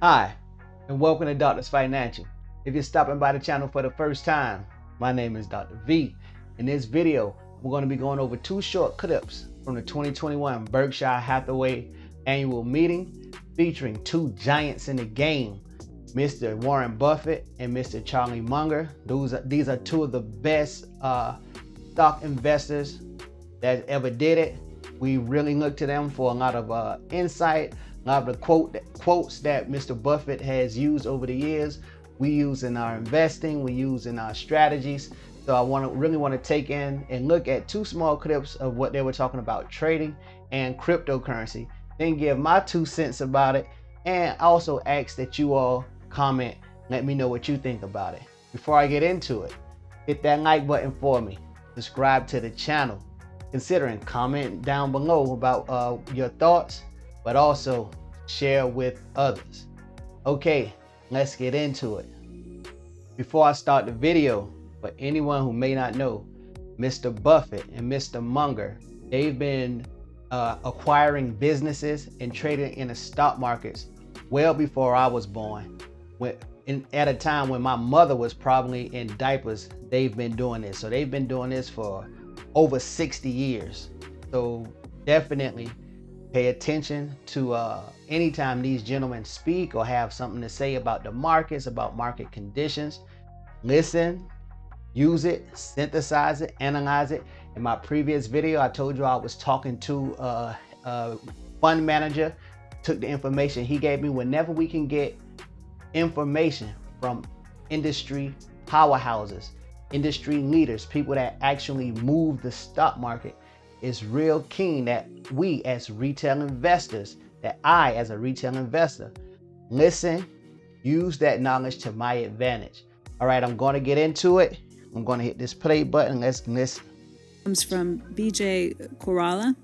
Hi, and welcome to Doctor's Financial. If you're stopping by the channel for the first time, my name is Dr. V. In this video, we're going to be going over two short clips from the 2021 Berkshire Hathaway annual meeting featuring two giants in the game, Mr. Warren Buffett and Mr. Charlie Munger. These are two of the best stock investors that ever did it. We really look to them for a lot of insight. A lot of the quotes that Mr. Buffett has used over the years, we use in our investing, we use in our strategies. So I really want to take in and look at two small clips of what they were talking about trading and cryptocurrency, then give my 2 cents about it, and also ask that you all comment, let me know what you think about it. Before I get into it, hit that like button for me, subscribe to the channel, considering comment down below about your thoughts, but also share with others. Okay, let's get into it. Before I start the video, for anyone who may not know, Mr. Buffett and Mr. Munger, they've been acquiring businesses and trading in the stock markets well before I was born. At a time when my mother was probably in diapers, they've been doing this. So they've been doing this for over 60 years. So definitely pay attention to anytime these gentlemen speak or have something to say about the markets, about market conditions. Listen, use it, synthesize it, analyze it. In my previous video, I told you I was talking to a fund manager, took the information he gave me. Whenever we can get information from industry powerhouses, industry leaders, people that actually move the stock market, it's real keen that we as retail investors, that I as a retail investor, listen, use that knowledge to my advantage. All right, I'm going to get into it. I'm going to hit this play button. Let's listen. Comes from BJ Coralla.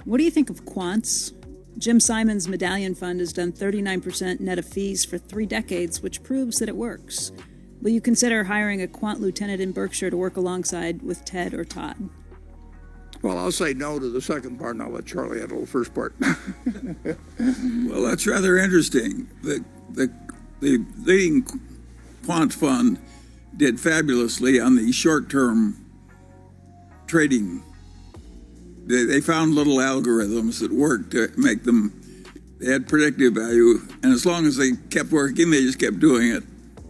What do you think of quants? Jim Simon's Medallion Fund has done 39% net of fees for 3 decades, which proves that it works. Will you consider hiring a quant lieutenant in Berkshire to work alongside with Ted or Todd? Well, I'll say no to the second part, and I'll let Charlie handle the first part. Well, that's rather interesting. The leading quant fund did fabulously on the short-term trading. They found little algorithms that worked to make them, they had predictive value, and as long as they kept working, they just kept doing it,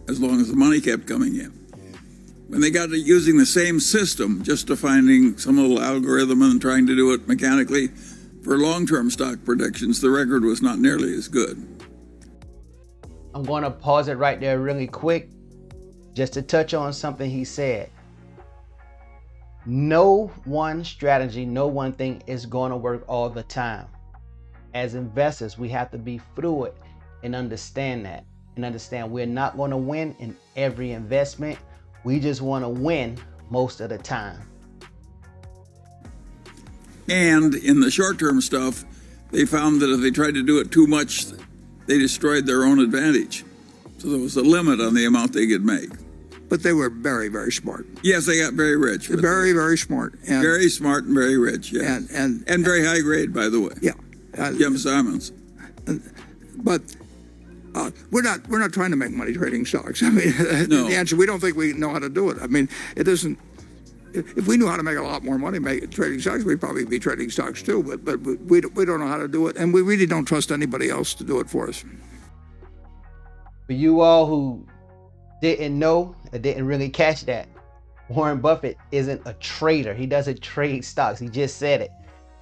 as long as the money kept coming in. When they got to using the same system, just to finding some little algorithm and trying to do it mechanically, for long-term stock predictions, the record was not nearly as good. I'm going to pause it right there really quick, just to touch on something he said. No one strategy, no one thing is going to work all the time. As investors, we have to be fluid and understand that, and understand we're not going to win in every investment. We just want to win most of the time. And in the short-term stuff, they found that if they tried to do it too much, they destroyed their own advantage. So there was a limit on the amount they could make. But they were very, very smart. Yes, they got very rich. Very, very smart. And, very smart and very rich, yeah. And very high grade, by the way. Yeah. Jim Simons. But we're not trying to make money trading stocks. I mean, no. The answer, we don't think we know how to do it. I mean, it isn't. If we knew how to make a lot more money trading stocks, we'd probably be trading stocks too. But we don't know how to do it, and we really don't trust anybody else to do it for us. For you all who didn't know or didn't really catch that, Warren Buffett isn't a trader. He doesn't trade stocks. He just said it,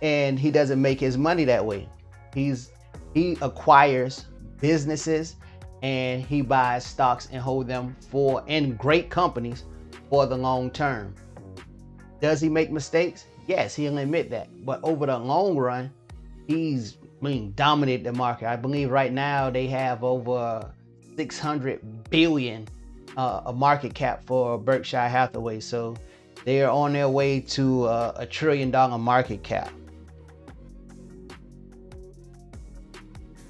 and he doesn't make his money that way. He acquires businesses and he buys stocks and hold them in great companies for the long term. Does he make mistakes? Yes, he'll admit that. But over the long run, he's dominated the market. I believe right now they have over 600 billion a market cap for Berkshire Hathaway. So they are on their way to a $1 trillion market cap.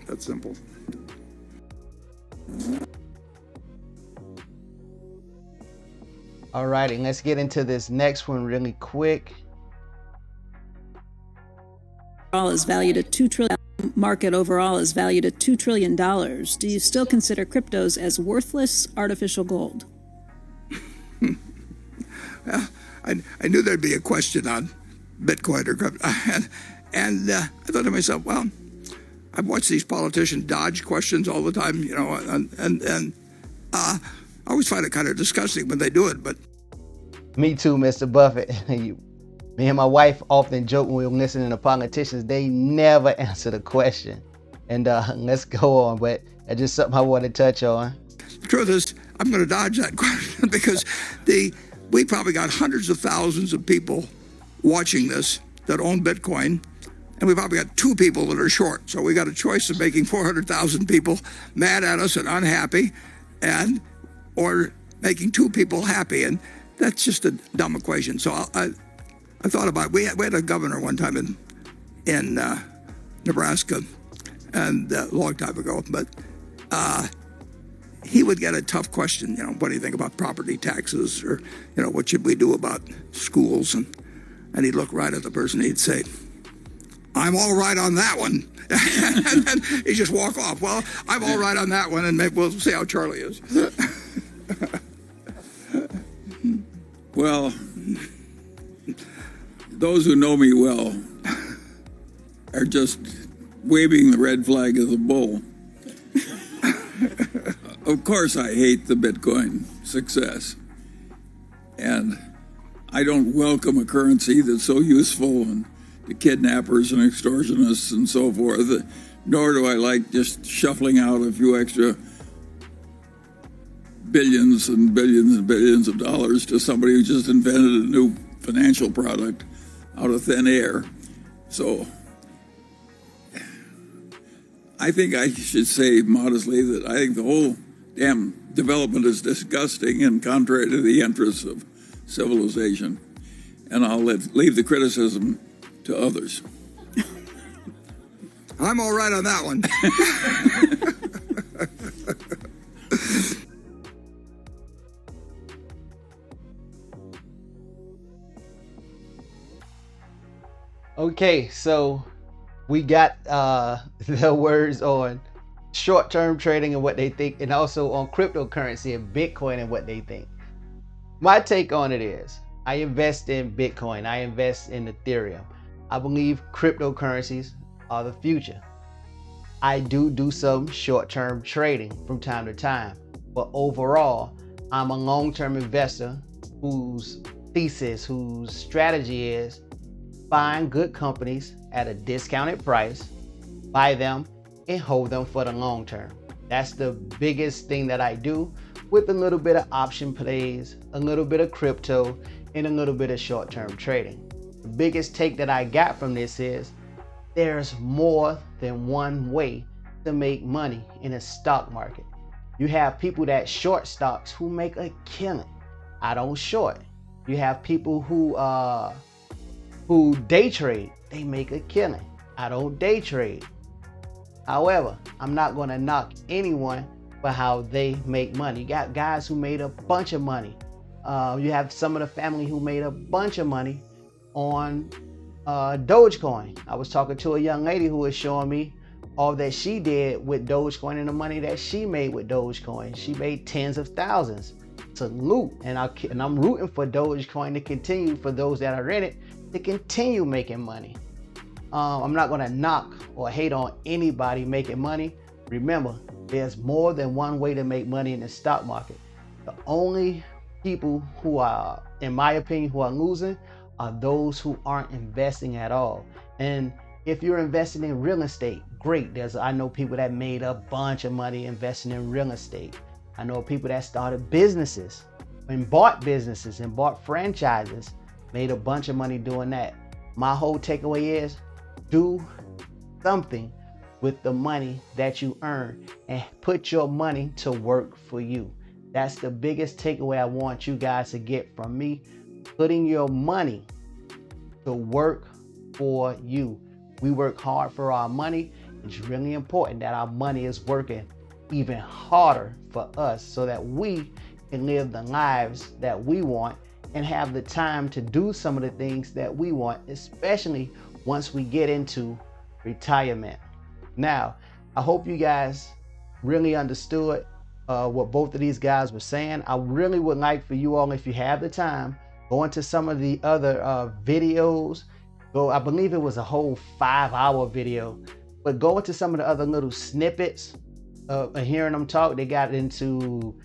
That's simple. All righty, let's get into this next one really quick. All is valued at $2 trillion. market overall is valued at $2 trillion. Do you still consider cryptos as worthless artificial gold? Well, I knew there'd be a question on Bitcoin or crypto. And I thought to myself, well, I've watched these politicians dodge questions all the time, you know, and I always find it kind of disgusting when they do it, but. Me too, Mr. Buffett. Me and my wife often joke when we were listening to politicians, they never answer the question. And let's go on, but that's just something I want to touch on. The truth is, I'm going to dodge that question because we probably got hundreds of thousands of people watching this that own Bitcoin, and we probably got 2 people that are short. So we got a choice of making 400,000 people mad at us and unhappy, or making 2 people happy, and that's just a dumb equation. So I thought about it. We had a governor one time in Nebraska, and a long time ago, but he would get a tough question, you know, what do you think about property taxes, or, you know, what should we do about schools? And he'd look right at the person, he'd say, I'm all right on that one. And then he'd just walk off. Well, I'm all right on that one, and maybe we'll see how Charlie is. Well, those who know me well are just waving the red flag of the bull. Of course, I hate the Bitcoin success. And I don't welcome a currency that's so useful to kidnappers and extortionists and so forth, nor do I like just shuffling out a few extra billions and billions and billions of dollars to somebody who just invented a new financial product out of thin air. So I think I should say modestly that I think the whole damn development is disgusting and contrary to the interests of civilization. And I'll leave the criticism to others. I'm all right on that one. Okay, so we got the words on short-term trading and what they think, and also on cryptocurrency and Bitcoin and what they think. My take on it is, I invest in Bitcoin, I invest in Ethereum. I believe cryptocurrencies are the future. I do some short-term trading from time to time, but overall, I'm a long-term investor whose strategy is find good companies at a discounted price, buy them, and hold them for the long term. That's the biggest thing that I do, with a little bit of option plays, a little bit of crypto, and a little bit of short-term trading. The biggest take that I got from this is there's more than one way to make money in a stock market. You have people that short stocks who make a killing. I don't short. You have people who day trade. They make a killing. I don't day trade. However, I'm not going to knock anyone for how they make money. You got guys who made a bunch of money. You have some of the family who made a bunch of money on Dogecoin. I was talking to a young lady who was showing me all that she did with Dogecoin and the money that she made with Dogecoin. She made tens of thousands. Salute. And I'm rooting for Dogecoin to continue, for those that are in it, to continue making money. I'm not going to knock or hate on anybody making money. Remember, there's more than one way to make money in the stock market. The only people who are, in my opinion, who are losing are those who aren't investing at all. And if you're investing in real estate, great. I know people that made a bunch of money investing in real estate. I know people that started businesses and bought franchises, made a bunch of money doing that. My whole takeaway is do something with the money that you earn and put your money to work for you. That's the biggest takeaway I want you guys to get from me. Putting your money to work for you. We work hard for our money. It's really important that our money is working even harder for us so that we can live the lives that we want and have the time to do some of the things that we want, especially once we get into retirement. Now, I hope you guys really understood what both of these guys were saying. I really would like for you all, if you have the time, go into some of the other videos. I believe it was a whole 5-hour video, but go into some of the other little snippets of hearing them talk. They got into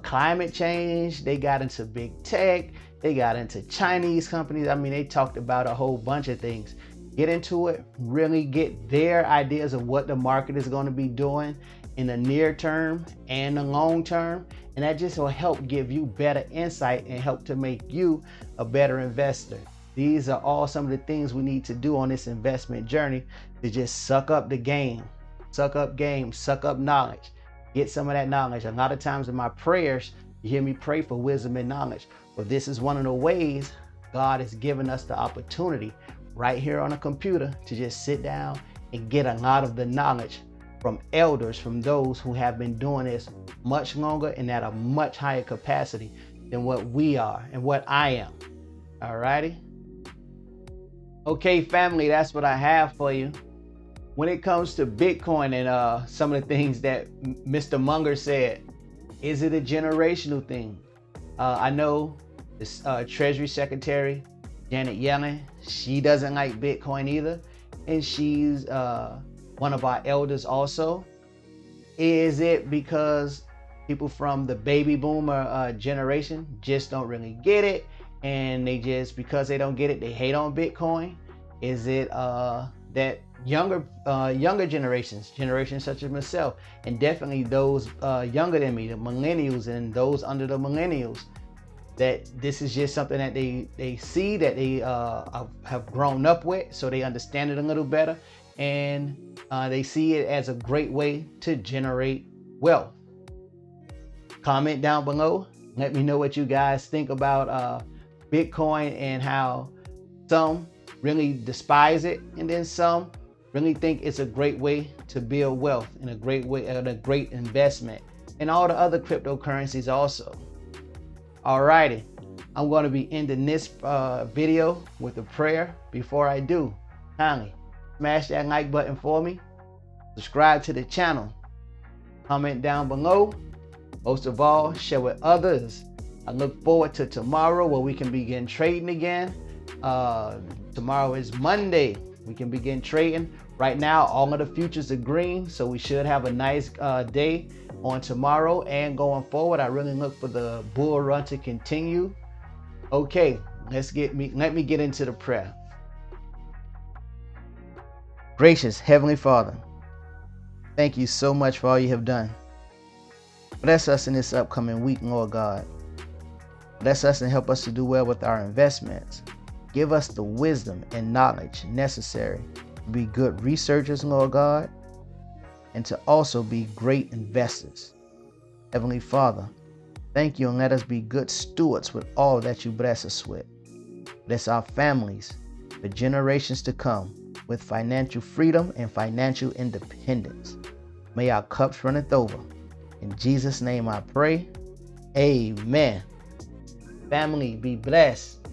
climate change, they got into big tech, they got into Chinese companies. I mean, they talked about a whole bunch of things. Get into it, really get their ideas of what the market is going to be doing in the near term and the long term, and that just will help give you better insight and help to make you a better investor. These are all some of the things we need to do on this investment journey to just suck up the game, suck up game, suck up knowledge, get some of that knowledge. A lot of times in my prayers, you hear me pray for wisdom and knowledge, but this is one of the ways God has given us the opportunity right here on a computer to just sit down and get a lot of the knowledge from elders, from those who have been doing this much longer and at a much higher capacity than what we are and what I am. Alrighty. Okay, family, that's what I have for you. When it comes to Bitcoin and some of the things that Mr. Munger said, is it a generational thing? I know this Treasury Secretary, Janet Yellen, she doesn't like Bitcoin either. And she's one of our elders also. Is it because people from the baby boomer generation just don't really get it, and they just, because they don't get it, they hate on Bitcoin? Is it that younger generations such as myself, and definitely those younger than me, the millennials and those under the millennials, that this is just something that they see, that they have grown up with, so they understand it a little better, and they see it as a great way to generate wealth? Comment down below. Let me know what you guys think about Bitcoin and how some really despise it, and then some really think it's a great way to build wealth and a great way and a great investment, and all the other cryptocurrencies also. Alrighty, I'm going to be ending this video with a prayer. Before I do, kindly smash that like button for me, subscribe to the channel, comment down below, most of all, share with others. I look forward to tomorrow where we can begin trading again. Tomorrow is Monday. We can begin trading. Right now, all of the futures are green, so we should have a nice day on tomorrow and going forward. I really look for the bull run to continue. Okay, let me get into the prayer. Gracious Heavenly Father, thank you so much for all you have done. Bless us in this upcoming week, Lord God. Bless us and help us to do well with our investments. Give us the wisdom and knowledge necessary to be good researchers, Lord God, and to also be great investors. Heavenly Father, thank you, and let us be good stewards with all that you bless us with. Bless our families for generations to come with financial freedom and financial independence. May our cups runneth over. In Jesus' name I pray. Amen. Family, be blessed.